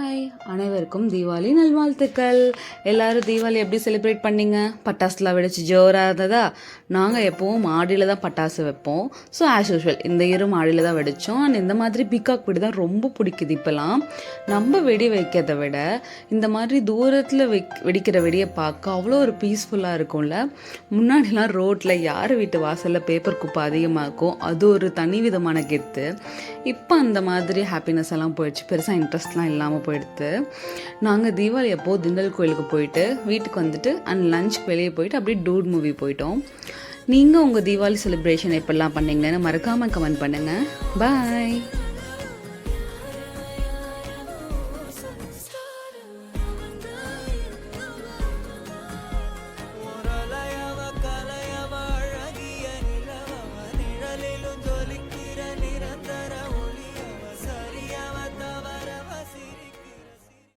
Hi, அனைவருக்கும் தீபாவளி நல்வாழ்த்துக்கள். எல்லோரும் தீபாவளி எப்படி செலிப்ரேட் பண்ணிங்க? பட்டாசுலாம் வெடிச்சு ஜோராக இருந்ததா? நாங்கள் எப்போவும் மாடியில் தான் பட்டாசு வைப்போம். ஸோ ஆஸ் யூஷுவல் இந்த இயரும் மாடியில் தான் வெடித்தோம். அண்ட் இந்த மாதிரி பீகாக் வெடி தான் ரொம்ப பிடிக்குது இப்போலாம். நம்ம வெடி வைக்கிறத விட இந்த மாதிரி தூரத்தில் வெடிக்கிற வெடியை பார்க்க அவ்வளோ ஒரு பீஸ்ஃபுல்லாக இருக்கும்ல. முன்னாடிலாம் ரோட்டில் யார் வீட்டு வாசலில் பேப்பர் குப்பை அதிகமாக இருக்கும், அது ஒரு தனி விதமான கெத்து. இப்போ அந்த மாதிரி ஹாப்பினஸ் எல்லாம் போயிடுச்சு, பெருசாக இன்ட்ரெஸ்ட்லாம் இல்லாமல் போயிடுது. நாங்கள் தீபாவளி அப்போது திண்டல் கோயிலுக்கு போயிட்டு வீட்டுக்கு வந்துட்டு அண்ட் லஞ்சுக்கு வெளியே போயிட்டு அப்படியே டூட் மூவி போயிட்டோம். நீங்கள் உங்கள் தீபாவளி செலிப்ரேஷன் எப்படிலாம் பண்ணீங்கன்னு மறக்காமல் கமெண்ட் பண்ணுங்கள். பாய்.